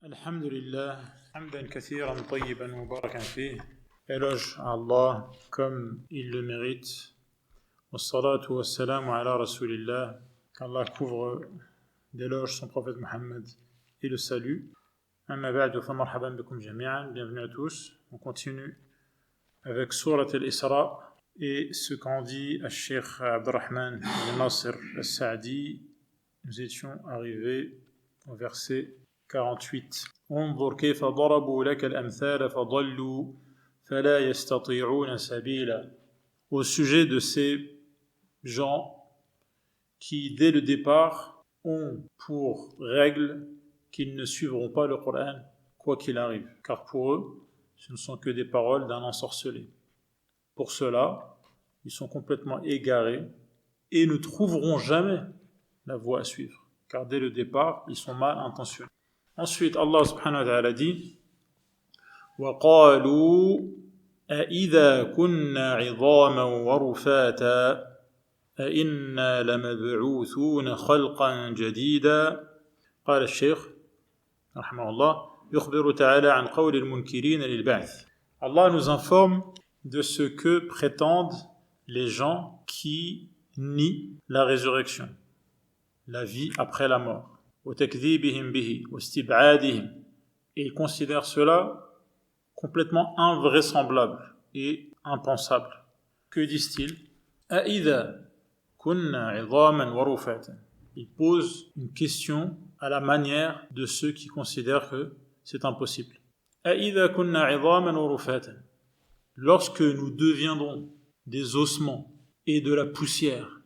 الحمد لله حمدا كثيرا طيبا مباركا فيه. Éloge à Allah comme il le mérite. Wassalatu wassalamu ala rasulillah. Qu'Allah couvre d'éloges son prophète Mohammed et le salue. Amma ba'du fa marhaban bikum jami'an. Bienvenue à tous. On continue avec Surat al-Isra et ce qu'en dit Cheikh Abdurrahman ibn Nasr al-Sa'di. Nous étions arrivés au verset 48. انظر كيف ضربوا لك الأمثال فضلوا فلا يستطيعون سبيلا. Au sujet de ces gens qui, dès le départ, ont pour règle qu'ils ne suivront pas le Coran, quoi qu'il arrive, car pour eux, ce ne sont que des paroles d'un ensorcelé. Pour cela, ils sont complètement égarés et ne trouveront jamais la voie à suivre, car dès le départ, ils sont mal intentionnés. Ensuite, Allah subhanahu wa ta'ala dit وَقَالُوا أَإِذَا كُنَّا عِظَامًا وَرُفَاتًا أَإِنَّا لَمَبْعُوثُونَ خَلْقًا جَدِيدًا. قال الشيخ رحمه الله يخبر تعالى عن قول المنكرين للبعث. Allah nous informe de ce que prétendent les gens qui nient la résurrection, la vie après la mort. وتكذيبهم به واستبعادهم, et ils considèrent cela complètement invraisemblable et impensable. Que disent-ils? أَإِذَا كُنَّا عِظَامًا وَرُفَاتًا. Ils posent une question à la manière de ceux qui considèrent que c'est impossible. أَإِذَا كُنَّا عِظَامًا وَرُفَاتًا. Lorsque nous deviendrons des ossements et de la poussière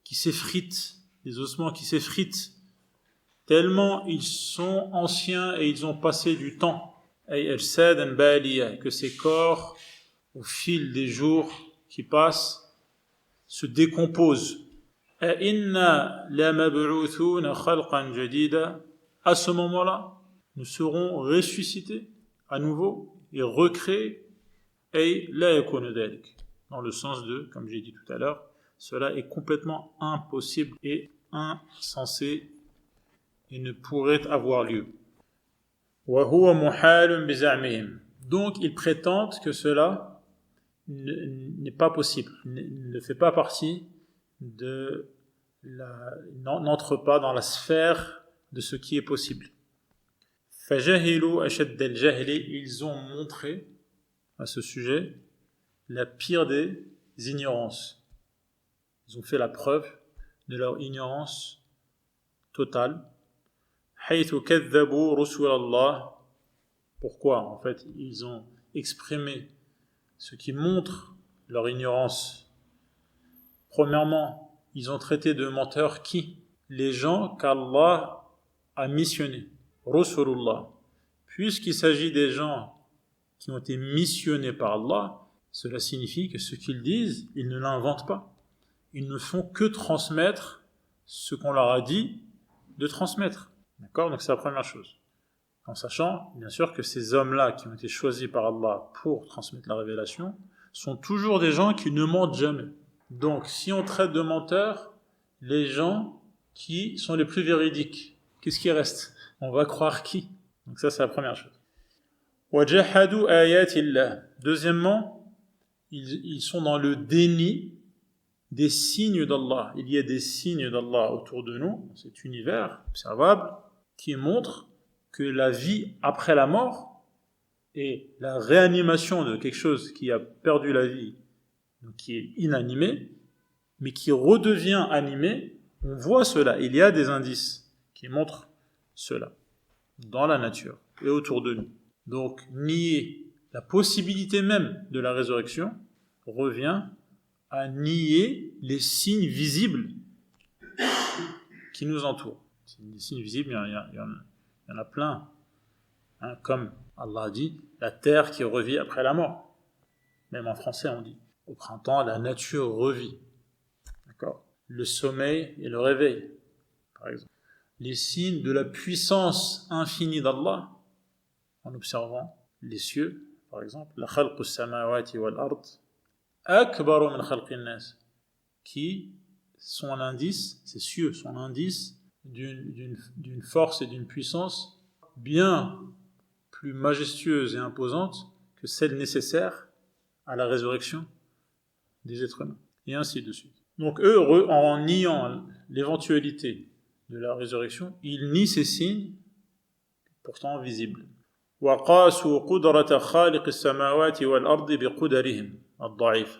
qui s'effritent, des ossements qui s'effritent tellement ils sont anciens et ils ont passé du temps, que ces corps, au fil des jours qui passent, se décomposent. À ce moment-là, nous serons ressuscités à nouveau et recréés. Dans le sens de, comme j'ai dit tout à l'heure, cela est complètement impossible et insensé et ne pourrait avoir lieu. Donc ils prétendent que cela n'est pas possible, ne fait pas partie n'entre pas dans la sphère de ce qui est possible. Ils ont montré à ce sujet la pire des ignorances. Ils ont fait la preuve de leur ignorance totale. Pourquoi? En fait, ils ont exprimé ce qui montre leur ignorance. Premièrement, ils ont traité de menteurs qui? Les gens qu'Allah a missionnés. Rasulullah. Puisqu'il s'agit des gens qui ont été missionnés par Allah, cela signifie que ce qu'ils disent, ils ne l'inventent pas. Ils ne font que transmettre ce qu'on leur a dit de transmettre. D'accord? Donc c'est la première chose. En sachant, bien sûr, que ces hommes-là qui ont été choisis par Allah pour transmettre la révélation sont toujours des gens qui ne mentent jamais. Donc, si on traite de menteurs, les gens qui sont les plus véridiques, qu'est-ce qui reste? On va croire qui? Donc ça, c'est la première chose. وَجَحَدُوا آيَاتِ اللَّهِ. Deuxièmement, ils sont dans le déni des signes d'Allah. Il y a des signes d'Allah autour de nous, dans cet univers observable, qui montre que la vie après la mort et la réanimation de quelque chose qui a perdu la vie, donc qui est inanimé, mais qui redevient animé, on voit cela. Il y a des indices qui montrent cela dans la nature et autour de nous. Donc, nier la possibilité même de la résurrection revient à nier les signes visibles qui nous entourent. Les signes visibles, il y en a plein. Hein, comme Allah dit, la terre qui revit après la mort. Même en français, on dit. Au printemps, la nature revit. D'accord? Le sommeil et le réveil, par exemple. Les signes de la puissance infinie d'Allah, en observant les cieux, par exemple. La khalqus samawati wal ard akbaru min khalqin nas. Qui sont l'indice, ces cieux sont l'indice d'une force et d'une puissance bien plus majestueuse et imposante que celle nécessaire à la résurrection des êtres humains. Et ainsi de suite. Donc eux, en niant l'éventualité de la résurrection, ils nient ces signes pourtant visibles. وَقَاسُوا قُدْرَةَ خَالِقِ السَّمَاوَاتِ وَالْأَرْضِ بِقُدَرِهِمْ الضَّعِيفِ.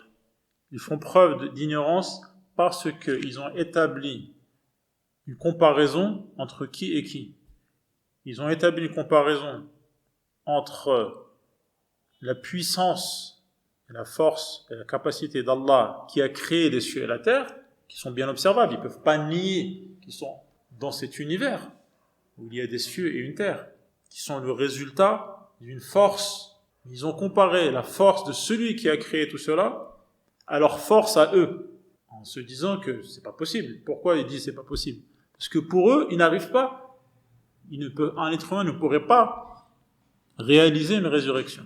Ils font preuve d'ignorance parce qu'ils ont établi une comparaison entre qui et qui. Ils ont établi une comparaison entre la puissance, et la force et la capacité d'Allah qui a créé les cieux et la terre, qui sont bien observables. Ils ne peuvent pas nier qu'ils sont dans cet univers où il y a des cieux et une terre, qui sont le résultat d'une force. Ils ont comparé la force de celui qui a créé tout cela à leur force à eux, en se disant que c'est pas possible. Pourquoi ils disent c'est pas possible? Parce que pour eux, ils n'arrivent pas. Un être humain ne pourrait pas réaliser une résurrection.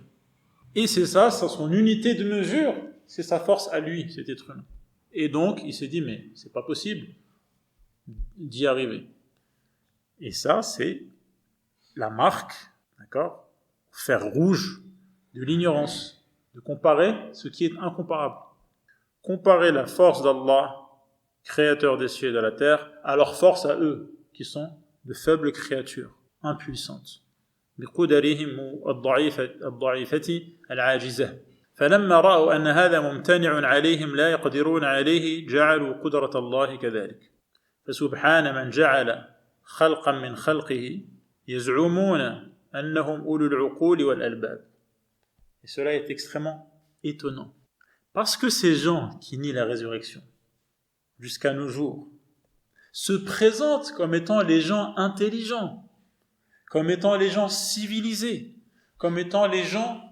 Et c'est ça son unité de mesure, c'est sa force à lui, cet être humain. Et donc, il s'est dit, mais c'est pas possible d'y arriver. Et ça, c'est la marque, d'accord, fer rouge de l'ignorance, de comparer ce qui est incomparable. Comparer la force d'Allah, créateur des cieux et de la terre, à leur force à eux, qui sont de faibles créatures, impuissantes. بقدرهم الضعيفة العاجزة فلما رأوا أن هذا ممتنع عليهم لا يقدرون عليه جعلوا قدرة الله كذلك فسبحان من جعل خلقا من خلقه يزعمون أنهم أولو العقول والألباب. Et cela est extrêmement étonnant. Parce que ces gens qui nient la résurrection, jusqu'à nos jours, se présentent comme étant les gens intelligents, comme étant les gens civilisés, comme étant les gens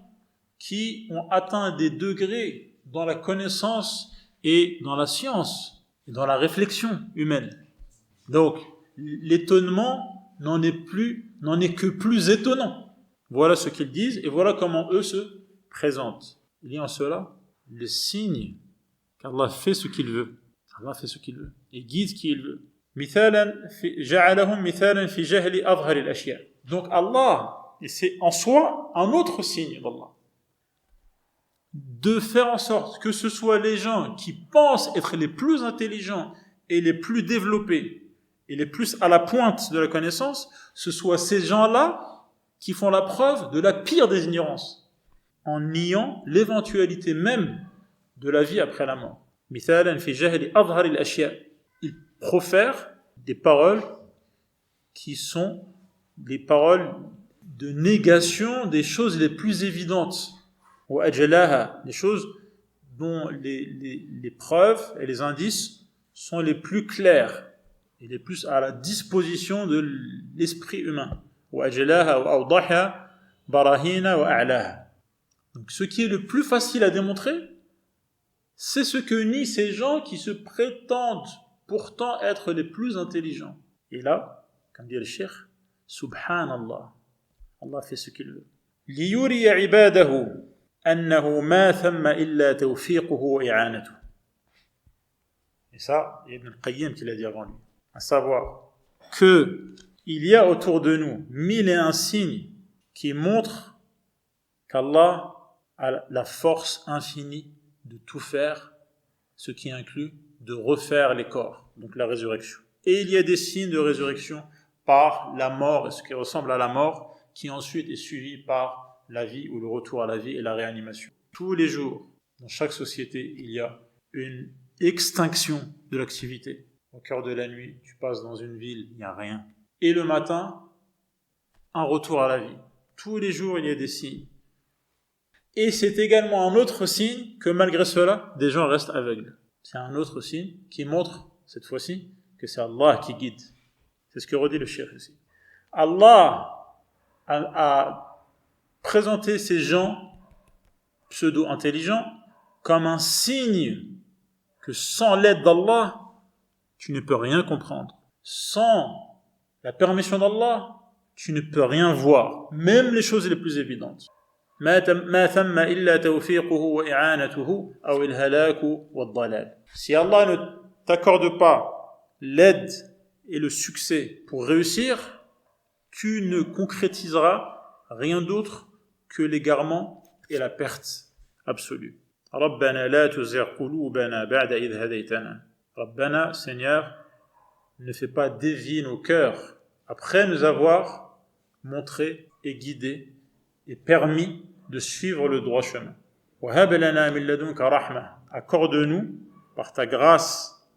qui ont atteint des degrés dans la connaissance et dans la science, et dans la réflexion humaine. Donc, l'étonnement n'en est que plus étonnant. Voilà ce qu'ils disent et voilà comment eux se présentent. Il y a en cela le signe qu'Allah fait ce qu'il veut. Allah fait ce qu'il veut et guide qui il veut. Donc Allah, et c'est en soi un autre signe d'Allah, de faire en sorte que ce soit les gens qui pensent être les plus intelligents et les plus développés et les plus à la pointe de la connaissance, ce soit ces gens-là qui font la preuve de la pire des ignorances, en niant l'éventualité même de la vie après la mort. Ils profèrent des paroles qui sont des paroles de négation des choses les plus évidentes, des choses dont les preuves et les indices sont les plus clairs et les plus à la disposition de l'esprit humain. Donc ce qui est le plus facile à démontrer, c'est ce que nient ces gens qui se prétendent pourtant être les plus intelligents. Et là, comme dit le cheikh, Subhanallah, Allah fait ce qu'il veut. لِيُرِيَ عِبَادَهُ أَنَّهُ مَا ثَمَّ إِلَّا تَوْفِيقُهُ وَإِعَانَتُهُ. Et ça, il y a Ibn al-Qayyim qui l'a dit avant lui. À savoir qu'il y a autour de nous 1001 signes qui montrent qu'Allah a la force infinie de tout faire, ce qui inclut de refaire les corps, donc la résurrection. Et il y a des signes de résurrection par la mort, et ce qui ressemble à la mort, qui ensuite est suivi par la vie ou le retour à la vie et la réanimation. Tous les jours, dans chaque société, il y a une extinction de l'activité. Au cœur de la nuit, tu passes dans une ville, il n'y a rien. Et le matin, un retour à la vie. Tous les jours, il y a des signes. Et c'est également un autre signe que malgré cela, des gens restent aveugles. C'est un autre signe qui montre, cette fois-ci, que c'est Allah qui guide. C'est ce que redit le cheikh ici. Allah a présenté ces gens pseudo-intelligents comme un signe que sans l'aide d'Allah, tu ne peux rien comprendre. Sans la permission d'Allah, tu ne peux rien voir, même les choses les plus évidentes. ما ثم إلا توفيقه وإعانته أو الهلاك والضلال. Si Allah ne t'accorde pas l'aide et le succès pour réussir, tu ne concrétiseras rien d'autre que l'égarement et la perte absolue. Rabbana la tuzigh qulubana ba'da idh hadaytana. Rabbana, Seigneur, ne fais pas dévier nos cœurs après nous avoir montré et guidé et permis de suivre le droit chemin. Wa hab lana min ladunka rahma. Accorde-nous par ta grâce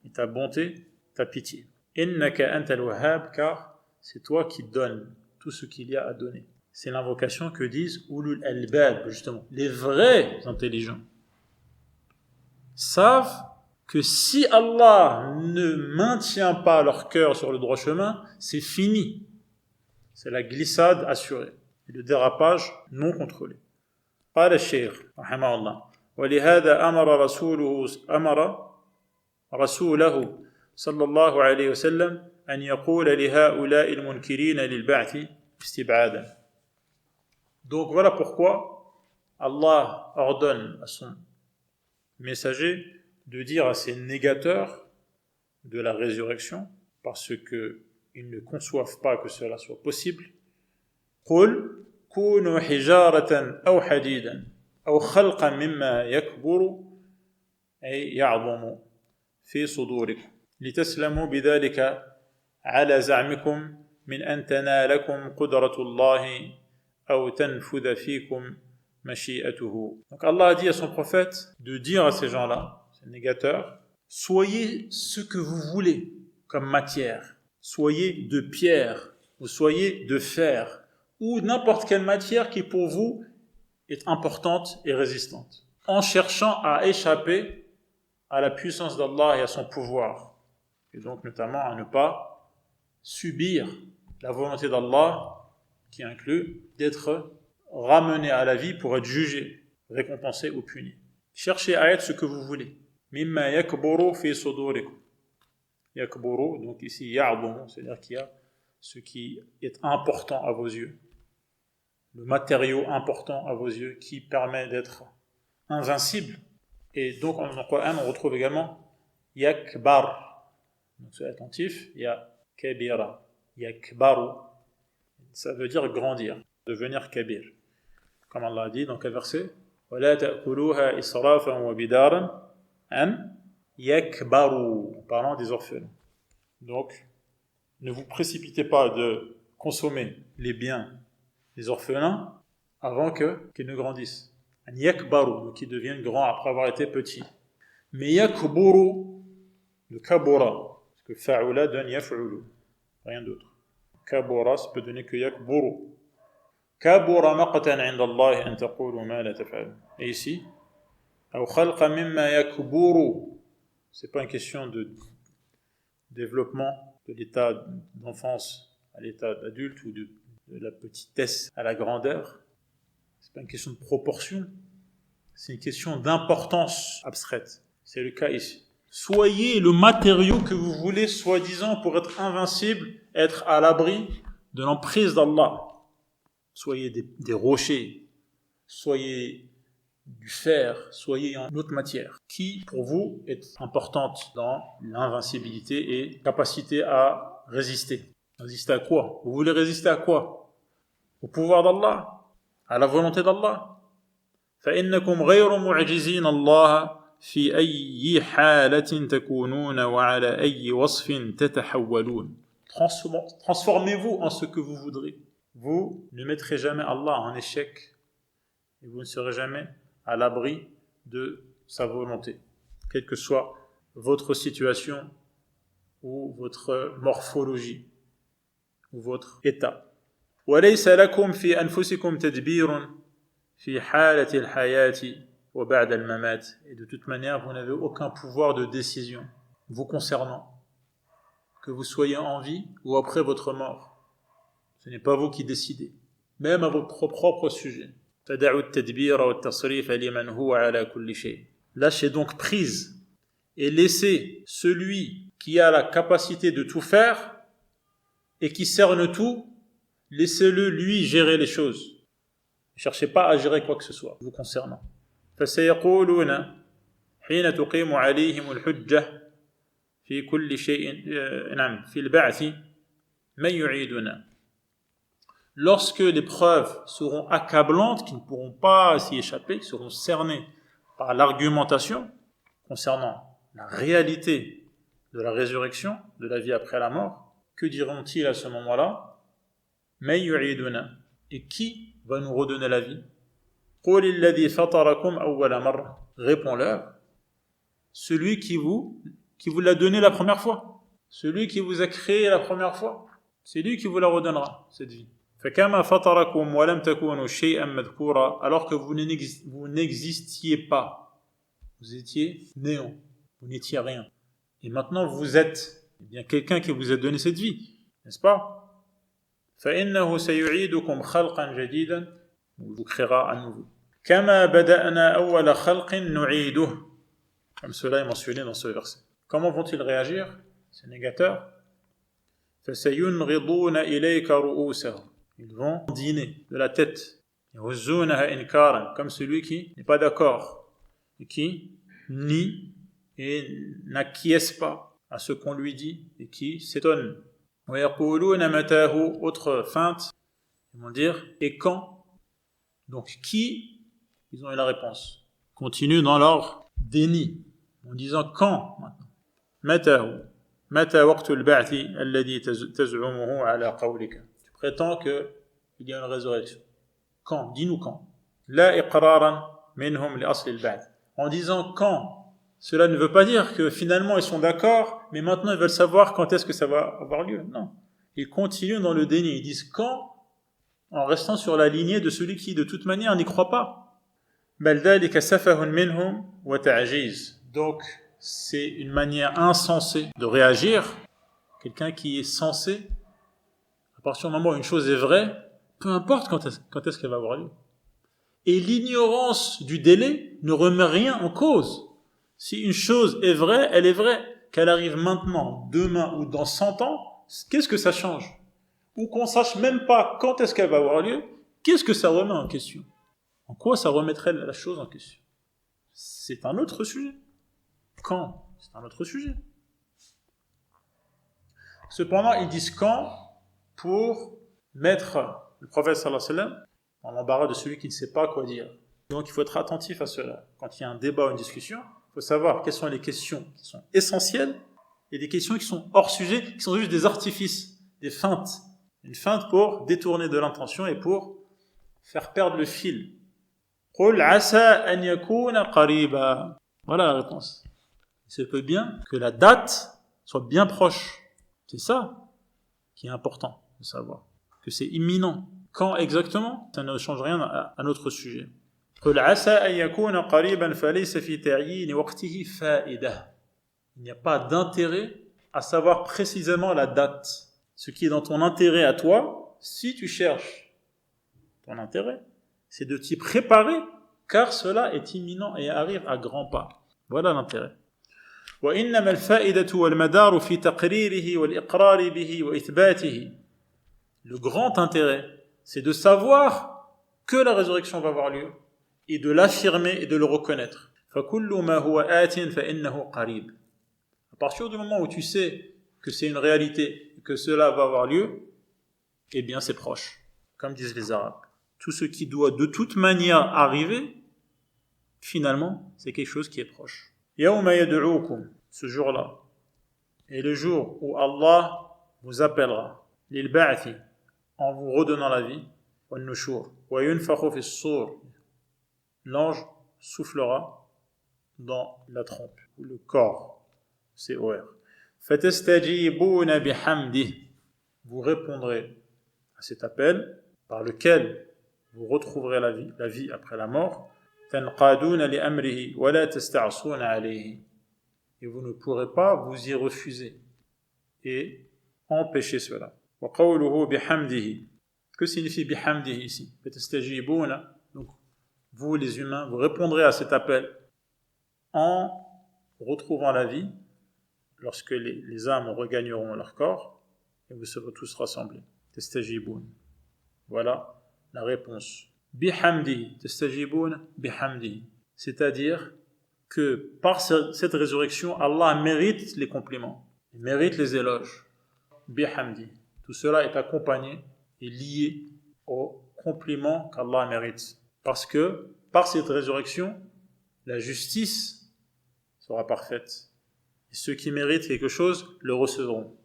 et ta bonté, ta pitié. Innaka antal wahhab, car c'est toi qui donnes tout ce qu'il y a à donner. C'est l'invocation que disent ulul albab, justement. Les vrais intelligents savent que si Allah ne maintient pas leur cœur sur le droit chemin, c'est fini. C'est la glissade assurée et le dérapage non contrôlé. قال الشيخ رحمه الله ولهذا أمر رسوله صلى الله عليه وسلم أن يقول لهؤلاء المنكرين للبعث استبعادا. Donc voilà pourquoi Allah ordonne à son messager de dire à ces négateurs de la résurrection, parce qu'ils ne conçoivent pas que cela soit possible, قُلْ كُونُوا حِجَارَةً أَوْ حَدِيدًا أَوْ خَلْقًا مِمَّا يَكْبُرُ أي يعظم في صدوركم لتسلموا بذلك على زعمكم من أن تنالكم قدرة الله أو تنفذ فيكم مشيئته. Donc Allah a dit à son prophète de dire à ces gens-là, ces négateurs, soyez ce que vous voulez comme matière, soyez de pierre ou soyez de fer ou n'importe quelle matière qui pour vous est importante et résistante, en cherchant à échapper à la puissance d'Allah et à son pouvoir, et donc notamment à ne pas subir la volonté d'Allah qui inclut d'être ramené à la vie pour être jugé, récompensé ou puni. Cherchez à être ce que vous voulez. Mimma yakburu fi sudurikum. Yakburu, donc ici ya'bumu, c'est-à-dire qu'il y a ce qui est important à vos yeux, le matériau important à vos yeux qui permet d'être invincible. Et donc en Coran on retrouve également yakbar. Donc soyez attentif, il y a kabira, yakbaru. Ça veut dire grandir, devenir kabir. Comme Allah a dit dans quel verset? وَلَا تَأْكُلُوهَا إِسْرَافًا وَبِدَارًا أَنْ يَكْبَرُوا, parlant des orphelins. Donc, ne vous précipitez pas de consommer les biens des orphelins avant qu'ils ne grandissent. أَنْ يَكْبَرُوا, donc qu'ils deviennent grands après avoir été petits. Mais يَكْبُرُوا, le kabura, parce que fa'ula donne yaf'ulu, rien d'autre. Kabura, ça peut donner que yakburu. Kabura maqtan 'inda Allah an taqulu ma la taf'alun. Et ici, aw khalqa mimma yakburu. C'est pas une question de développement de l'état d'enfance à l'état d'adulte ou de la petitesse à la grandeur. C'est pas une question de proportion. C'est une question d'importance abstraite. C'est le cas ici. Soyez le matériau que vous voulez, soi-disant, pour être invincible, être à l'abri de l'emprise d'Allah. Soyez des rochers, soyez du fer, soyez en autre matière, qui, pour vous, est importante dans l'invincibilité et capacité à résister. Résister à quoi? Vous voulez résister à quoi? Au pouvoir d'Allah, à la volonté d'Allah. فَإِنَّكُمْ غَيْرُ مُعْجِزِينَ اللَّهَ في أي حالة تكونون وعلى أي وصف تتحولون. Transformez-vous en ce que vous voudrez. Vous ne mettrez jamais Allah en échec et vous ne serez jamais à l'abri de sa volonté, quelle que soit votre situation ou votre morphologie ou votre état. وَلَيْسَ لَكُمْ فِي أَنفُسِكُمْ تَدْبِيرٌ في حالة الحياة وبعد الممات. Et de toute manière, vous n'avez aucun pouvoir de décision vous concernant, que vous soyez en vie ou après votre mort. Ce n'est pas vous qui décidez, même à votre propre sujet. فَدَعُوا التَّدْبِيرَ وَالتَّصْرِيفَ لِمَنْ هُوَ عَلَى كُلِّ شَيْءٍ. Lâchez donc prise et laissez celui qui a la capacité de tout faire et qui cerne tout, laissez-le lui gérer les choses. Ne cherchez pas à gérer quoi que ce soit vous concernant. فسيقولون حين تقيم عليهم الحجة في كل شيء نعم في البعث من يعيدنا. lorsque les preuves seront accablantes, qui ne pourront pas s'y échapper, qui seront cernées par l'argumentation concernant la réalité de la résurrection, de la vie après la mort, que diront-ils à ce moment-là? Mais yu'iduna, et qui va nous redonner la vie? Qul alladhi fatarakum awwala marra, réponds-leur, celui qui vous l'a donné la première fois, celui qui vous a créé la première fois, c'est lui qui vous la redonnera, cette vie. فَكَمَا فَطَرَكُمْ وَلَمْ تَكُونُوا شَيْئًا مَذْكُورًا, alors que vous n'existiez pas, vous étiez néant, vous n'étiez rien. Et maintenant vous êtes bien quelqu'un qui vous a donné cette vie, n'est-ce pas? فَإِنَّهُ سَيُعِيدُكُمْ خَلْقًا جَدِيدًا, il vous créera à nouveau. كَمَا بَدَأْنَا أَوَّلَ خَلْقٍ نُعِيدُهُ, comme cela est mentionné dans ce verset. Comment vont-ils réagir, ces négateurs? فَسَيُنْغِضُونَ إِلَيْكَ رُؤُوسَهُمْ, ils vont dîner de la tête, يَهُزُّونَهَا إِنْكَارًا, comme celui qui n'est pas d'accord et qui nie et n'acquiesce pas à ce qu'on lui dit et qui s'étonne. وَيَقُولُونَ مَتَاهُ, autre feinte, ils vont dire et quand? Donc qui? Ils ont eu la réponse. Continuent dans leur déni en disant quand maintenant. مَتَاهُ مَتَى وَقْتُ الْبَعْثِ الَّذِي تَزْعُمُهُ عَلَى قَوْلِكَ, tu prétends qu'il y a une résurrection. Quand? Dis-nous quand. لَا إِقْرَارًا مِنْهُمْ لِأَصْلِ الْبَعْثِ, en disant quand, cela ne veut pas dire que finalement ils sont d'accord, mais maintenant ils veulent savoir quand est-ce que ça va avoir lieu. Non. Ils continuent dans le déni. Ils disent quand, en restant sur la lignée de celui qui de toute manière n'y croit pas. بَلْ ذَلِكَ سَفَهٌ مِنْهُمْ وَتَعْجِيزٌ, donc c'est une manière insensée de réagir. Quelqu'un qui est sensé, à partir du moment où une chose est vraie, peu importe quand est-ce qu'elle va avoir lieu. Et l'ignorance du délai ne remet rien en cause. Si une chose est vraie, elle est vraie. Qu'elle arrive maintenant, demain ou dans 100 ans, qu'est-ce que ça change? Ou qu'on sache même pas quand est-ce qu'elle va avoir lieu, qu'est-ce que ça remet en question? En quoi ça remettrait la chose en question? C'est un autre sujet. Quand? C'est un autre sujet. Cependant, ils disent quand pour mettre le prophète sallallahu alayhi wa sallam dans l'embarras de celui qui ne sait pas quoi dire. Donc il faut être attentif à cela. Quand il y a un débat ou une discussion, il faut savoir quelles sont les questions qui sont essentielles et des questions qui sont hors sujet, qui sont juste des artifices, des feintes. Une feinte pour détourner de l'intention et pour faire perdre le fil. قُلْ عَسَى أَنْ يَكُونَ قَرِيبًا. Voilà la réponse. Il se peut bien que la date soit bien proche. C'est ça qui est important de savoir. Que c'est imminent. Quand exactement? Ça ne change rien à notre sujet. قُلْ عَسَى أَنْ يَكُونَ قَرِيبًا فَلَيْسَ فِي تَعْيِينِ وَقْتِهِ فَائِدَةٌ. Il n'y a pas d'intérêt à savoir précisément la date. Ce qui est dans ton intérêt à toi, si tu cherches ton intérêt, c'est de t'y préparer, car cela est imminent et arrive à grands pas. Voilà l'intérêt. وإنما الفائدة والمدار في تقريره والإقرار به وإثباته. Le grand intérêt, c'est de savoir que la résurrection va avoir lieu et de l'affirmer et de le reconnaître. فكل ما هو آت فإنه قريب. À partir du moment où tu sais que c'est une réalité et que cela va avoir lieu, eh bien c'est proche, comme disent les Arabes. Tout ce qui doit de toute manière arriver, finalement, c'est quelque chose qui est proche. يَوْمَ يَدْعُوكُمْ, ce jour-là, et le jour où Allah vous appellera, لِلْبَعْثِ, en vous redonnant la vie, وَالنُّشُورِ, وَيُنْفَخُ فِي الصُّورِ, l'ange soufflera dans la trompe, ou le corps, C-O-R. فَتَسْتَجِيبُونَ بِحَمْدِهِ, vous répondrez à cet appel, par lequel vous retrouverez la vie après la mort. تَنْقَادُونَ لِأَمْرِهِ وَلَا تَسْتَعْصُونَ عَلَيْهِ, et vous ne pourrez pas vous y refuser et empêcher cela. وَقَوْلُهُ بِحَمْدِهِ, que signifie بِحَمْدِهِ ici? فَتَسْتَجِيبُونَ, donc vous les humains, vous répondrez à cet appel en retrouvant la vie lorsque les âmes regagneront leur corps et vous serez tous rassemblés. تَسْتَجِيبُونَ, voilà la réponse. Bihamdi, tastajibun bihamdi, c'est-à-dire que par cette résurrection, Allah mérite les compliments, il mérite les éloges. Bihamdi, tout cela est accompagné et lié au compliment qu'Allah mérite. Parce que par cette résurrection, la justice sera parfaite. Et ceux qui méritent quelque chose le recevront.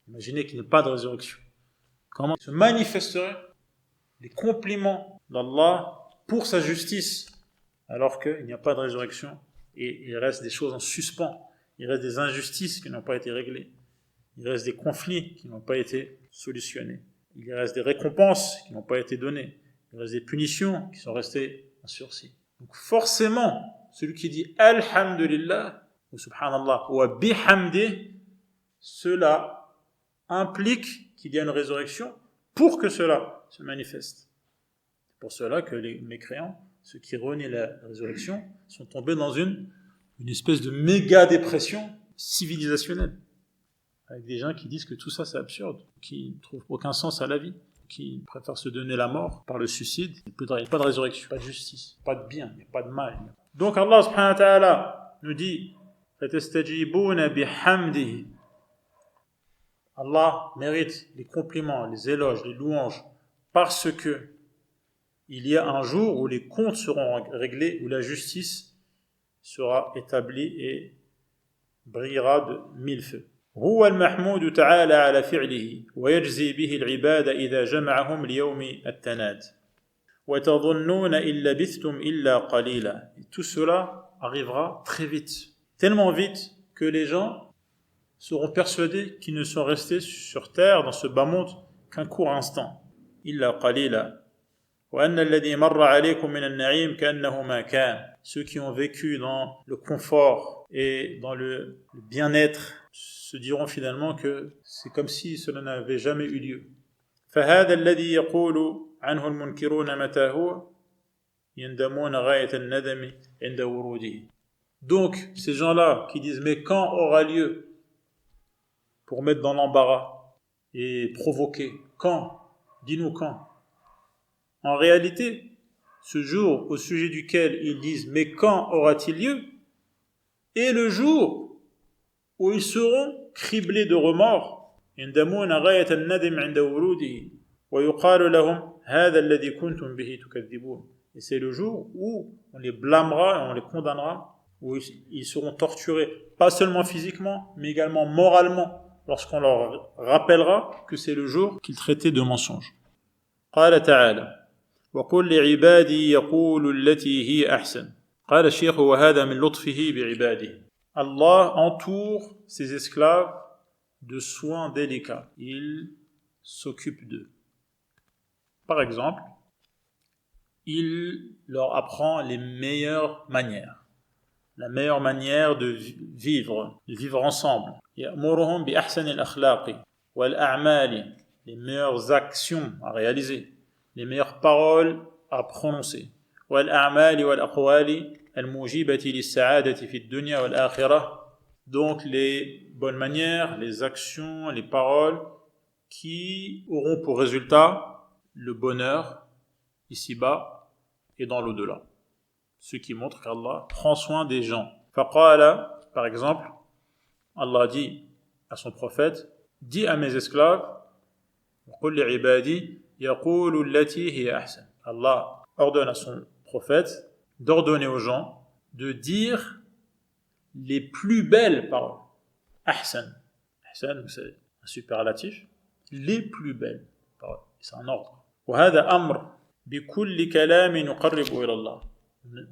Imaginez qu'il n'y ait pas de résurrection. Comment se manifesteraient les compliments d'Allah pour sa justice, alors qu'il n'y a pas de résurrection et il reste des choses en suspens, il reste des injustices qui n'ont pas été réglées, il reste des conflits qui n'ont pas été solutionnés, il reste des récompenses qui n'ont pas été données, il reste des punitions qui sont restées en sursis. Donc forcément, celui qui dit Alhamdulillah, ou Subhanallah, ou Bihamdi, cela implique qu'il y a une résurrection pour que cela se manifeste. C'est pour cela que les mécréants, ceux qui renient la résurrection, sont tombés dans une espèce de méga dépression civilisationnelle. Avec des gens qui disent que tout ça c'est absurde, qui ne trouvent aucun sens à la vie, qui préfèrent se donner la mort par le suicide. Il n'y a pas de résurrection, pas de justice, pas de bien, il n'y a pas de mal. Donc Allah subhanahu wa ta'ala nous dit فَتَسْتَجِيبُونَ بِحَمْدِهِ. Allah mérite les compliments, les éloges, les louanges, parce que il y a un jour où les comptes seront réglés, où la justice sera établie et brillera de mille feux. هو المحمود تعالى على فعله ويجزي به العباد إذا جمعهم ليوم التناد وتظنون إن لبثتم إلا قليلا. Et tout cela arrivera très vite, tellement vite que les gens seront persuadés qu'ils ne sont restés sur terre dans ce bas monde qu'un court instant. إلا قليلا وأن الذي مر عليكم من النعيم كأنه ما كان. Ceux qui ont vécu dans le confort et dans le bien-être se diront finalement que c'est comme si cela n'avait jamais eu lieu. فهذا الذي يقول عنه المنكرون متى هو يندمون غاية الندم عند وروده. Donc ces gens-là qui disent mais quand aura lieu, pour mettre dans l'embarras et provoquer, quand, dis-nous quand. En réalité, ce jour au sujet duquel ils disent « mais quand aura-t-il lieu ?» est le jour où ils seront criblés de remords. يندمون غاية الندم عند وروده ويقال لهم هذا الذي كنتم به تكذبون. Et c'est le jour où on les blâmera et on les condamnera, où ils seront torturés, pas seulement physiquement, mais également moralement, lorsqu'on leur rappellera que c'est le jour qu'ils traitaient de mensonge. قال تعالى وقل لعبادي يقولوا التي هي أحسن. قال الشيخ وهذا من لطفه بعباده. Allah entoure ses esclaves de soins délicats. Il s'occupe d'eux. Par exemple, il leur apprend les meilleures manières. La meilleure manière de vivre ensemble. يأمرهم بأحسن الأخلاق والأعمال. Les meilleures actions à réaliser. Les meilleures paroles à prononcer. والأعمال والأقوال الموجبة للسعادة في الدنيا والآخرة. Donc les bonnes manières, les actions, les paroles qui auront pour résultat le bonheur ici-bas et dans l'au-delà. Ce qui montre qu'Allah prend soin des gens. فقال, par exemple, Allah dit à son prophète, dis à mes esclaves, قل لعبادي يقول التي هي أحسن. Allah ordonne à son prophète d'ordonner aux gens de dire les plus belles paroles. Ahsan. Ahsan, c'est un superlatif. Les plus belles paroles. C'est un ordre. وهذا أمر بكل كلام يقرب إلى الله.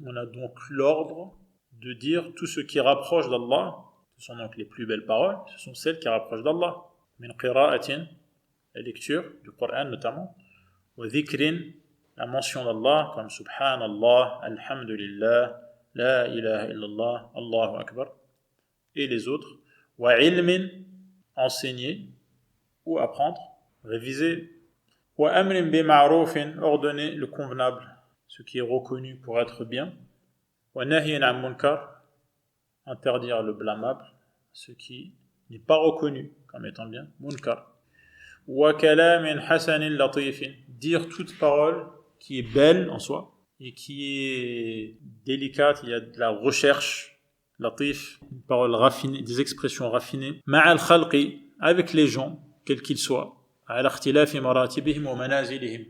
On a donc l'ordre de dire tout ce qui rapproche d'Allah. Ce sont donc les plus belles paroles. Ce sont celles qui rapprochent d'Allah. من قراءة, la lecture du Coran notamment. وذكر, la mention d'Allah comme Subhanallah, Alhamdulillah, La ilaha illallah, Allahu Akbar, et les autres. Wa ilmin, enseigner ou apprendre, réviser. Wa amrin bi ma'rufin, ordonner le convenable, ce qui est reconnu pour être bien. Wa nahyin an munkar, interdire le blâmable, ce qui n'est pas reconnu comme étant bien, munkar. Wa kalamin hasanin latifin, dire toute parole qui est belle en soi et qui est délicate, il y a de la recherche, latif, une parole raffinée, des expressions raffinées, ma'al khalqi, avec les gens, quels qu'ils soient, ala ikhtilafi maratibihim wa manazilihim,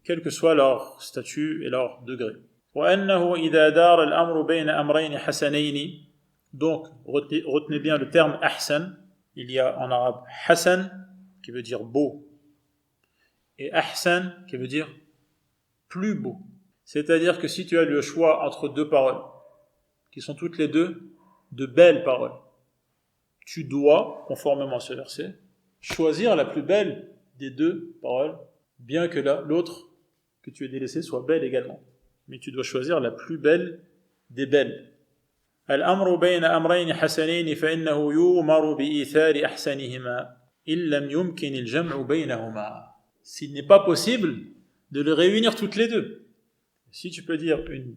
quel que soit leur statut et leur degré. وأنه إذا دار الأمر بين أمرين حسنين. Donc, retenez bien le terme ahsan. Il y a en arabe hasan qui veut dire beau et ahsan qui veut dire plus beau. C'est-à-dire que si tu as le choix entre deux paroles qui sont toutes les deux de belles paroles, tu dois, conformément à ce verset, choisir la plus belle des deux paroles, bien que l'autre que tu aies délaissée soit belle également. Mais tu dois choisir la plus belle des belles. الأمر بين أمرين حسنين فإنه يؤمر بإيثار أحسنهما إن لم يمكن الجمع بينهما. S'il n'est pas possible de les réunir toutes les deux. Si tu peux dire une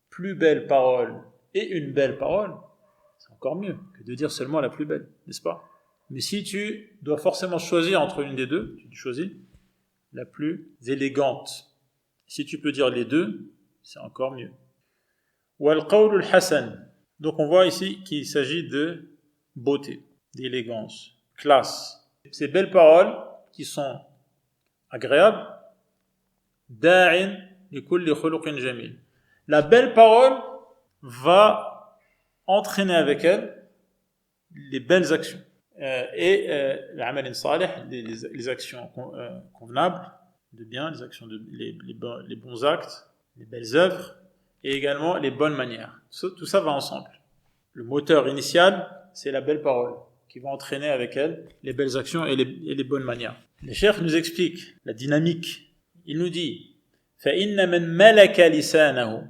plus belle parole et une belle parole, c'est encore mieux que de dire seulement la plus belle, n'est-ce pas? Mais si tu dois forcément choisir entre une des deux, tu choisis la plus élégante. Si tu peux dire les deux, c'est encore mieux. Wal-qawlul hasan. Donc on voit ici qu'il s'agit de beauté, d'élégance, classe. Ces belles paroles qui sont agréables. Da'in li kulli khuluqin jamil. La belle parole va entraîner avec elle les belles actions et l'amal salih, les actions convenables, de bien, les actions les bons actes, les belles œuvres et également les bonnes manières. Tout ça va ensemble. Le moteur initial, c'est la belle parole qui va entraîner avec elle les belles actions et les bonnes manières. Le cheikh nous explique la dynamique. Il nous dit فَإِنَّ مَنْ مَلَكَ لِسَانَهُ.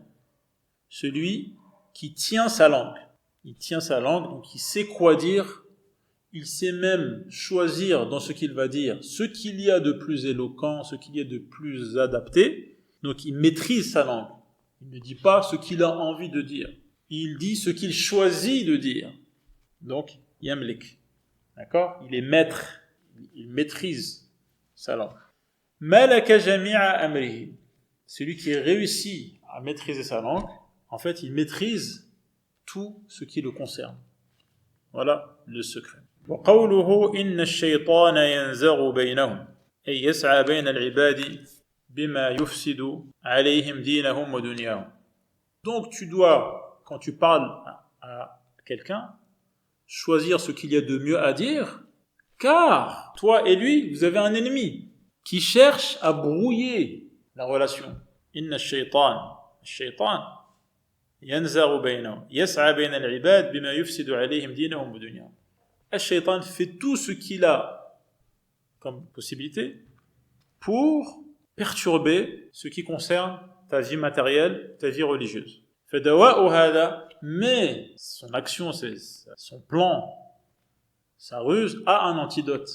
Celui qui tient sa langue. Il tient sa langue, donc il sait quoi dire. Il sait même choisir dans ce qu'il va dire ce qu'il y a de plus éloquent, ce qu'il y a de plus adapté. Donc il maîtrise sa langue. Il ne dit pas ce qu'il a envie de dire. Il dit ce qu'il choisit de dire. Donc, yamlik. D'accord? Il est maître. Il maîtrise sa langue. Malaka jami'a amrihi. Celui qui réussit à maîtriser sa langue, en fait, il maîtrise tout ce qui le concerne. Voilà le secret. وقوله إن الشيطان ينزغ بينهم أي يسعى بين العباد بما يفسد عليهم دينهم ودنياهم. Donc tu dois, quand tu parles à quelqu'un, choisir ce qu'il y a de mieux à dire, car toi et lui, vous avez un ennemi qui cherche à brouiller la relation. Inna shaytan yanzaru baynahum yas'a bayna al-ibad bima yufsidu alayhim dinahum wa dunyahum. Al-shaytan fait tout ce qu'il a comme possibilité pour perturber ce qui concerne ta vie matérielle, ta vie religieuse. Fadawa'u hada, mais son action, son plan, sa ruse a un antidote.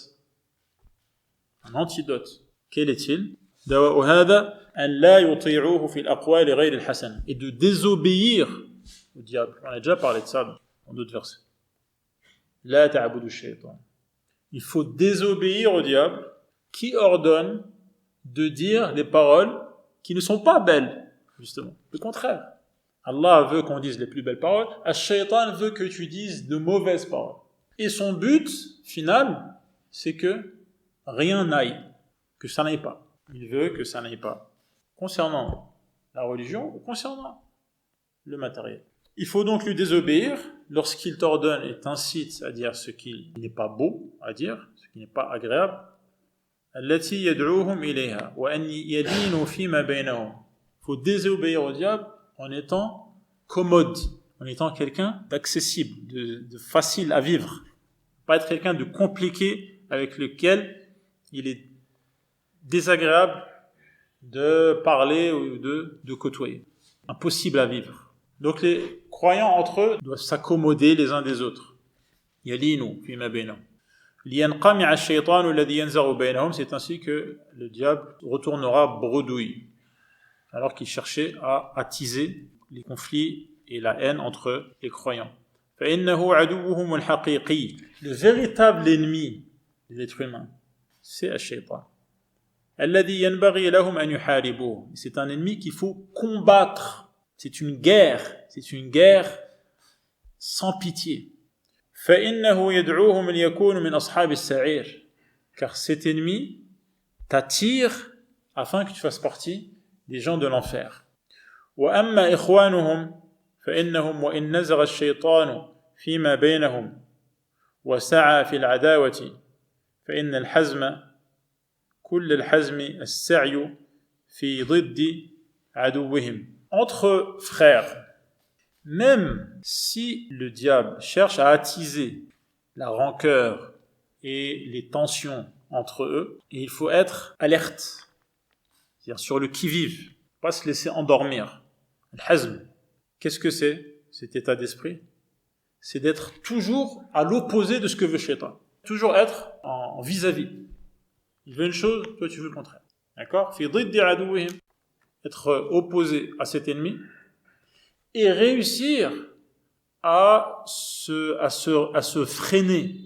Un antidote. Quel est-il? Dawa'u hada an la yuti'uhu fi al-aqwali ghayr al-hasan, et de désobéir au diable. On a déjà parlé de ça dans d'autres versets. La ta'budu shaytan. Il faut désobéir au diable qui ordonne de dire les paroles qui ne sont pas belles, justement. Le contraire. Allah veut qu'on dise les plus belles paroles. Al-shaytan veut que tu dises de mauvaises paroles. Et son but final, c'est que rien n'aille, que ça n'aille pas. Il veut que ça n'aille pas. Concernant la religion ou concernant le matériel. Il faut donc lui désobéir lorsqu'il t'ordonne et t'incite à dire ce qui n'est pas beau à dire, ce qui n'est pas agréable. التي يدعوهم إليها وأن يدينوا فيما بينهم. Il faut désobéir au diable en étant commode, en étant quelqu'un d'accessible, de facile à vivre. Pas être quelqu'un de compliqué avec lequel il est désagréable de parler ou de côtoyer. Impossible à vivre. Donc les croyants entre eux doivent s'accommoder les uns des autres. Yalinu fima bainahum. لينقمع الشيطان الذي ينزغ بينهم. C'est ainsi que le diable retournera bredouille, alors qu'il cherchait à attiser les conflits et la haine entre les croyants. فإنه عدوهم الحقيقي. Le véritable ennemi des êtres humains, c'est الشيطان. الذي ينبغي لهم أن يحاربوه. C'est un ennemi qu'il faut combattre. C'est une guerre sans pitié. فإنه يدعوهم ليكونوا من أصحاب السعير. Car cet ennemi t'attire afin que tu fasses partie des gens de l'enfer. وأما إخوانهم فإنهم وإن نزغ الشيطان فيما بينهم وسعى في العداوة فإن الحزم كل الحزم السعي في ضد عدوهم. Entre frères, même si le diable cherche à attiser la rancœur et les tensions entre eux, il faut être alerte, c'est-à-dire sur le qui-vive, pas se laisser endormir. Al-hazm, qu'est-ce que c'est cet état d'esprit? C'est d'être toujours à l'opposé de ce que veut Shaitan. Toujours être en vis-à-vis. Il veut une chose, toi tu veux le contraire. D'accord? Être opposé à cet ennemi et réussir à se freiner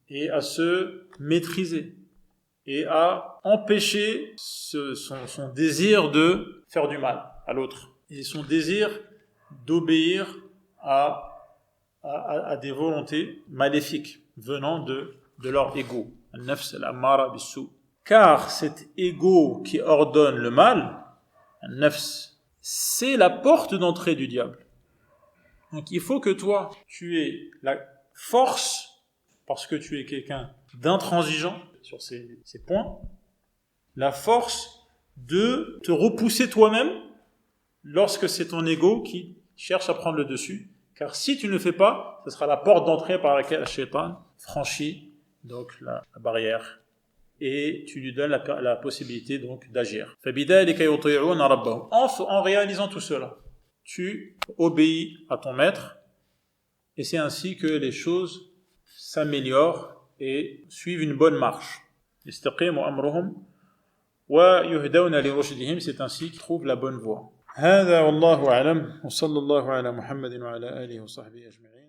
et à se maîtriser et à empêcher son désir de faire du mal à l'autre et son désir d'obéir à des volontés maléfiques venant de leur ego. Al-nafs al-ammara bis-sou. Car cet ego qui ordonne le mal, al-nafs, c'est la porte d'entrée du diable. Donc il faut que toi, tu aies la force, parce que tu es quelqu'un d'intransigeant sur ces points, la force de te repousser toi-même lorsque c'est ton ego qui cherche à prendre le dessus. Car si tu ne le fais pas, ce sera la porte d'entrée par laquelle le Shaitan franchit donc la barrière et tu lui donnes la possibilité donc d'agir. En réalisant tout cela, tu obéis à ton maître et c'est ainsi que les choses s'améliorent et suivent une bonne marche. C'est ainsi qu'ils trouvent la bonne voie. هذا والله أعلم وصلى الله على محمد وعلى آله وصحبه أجمعين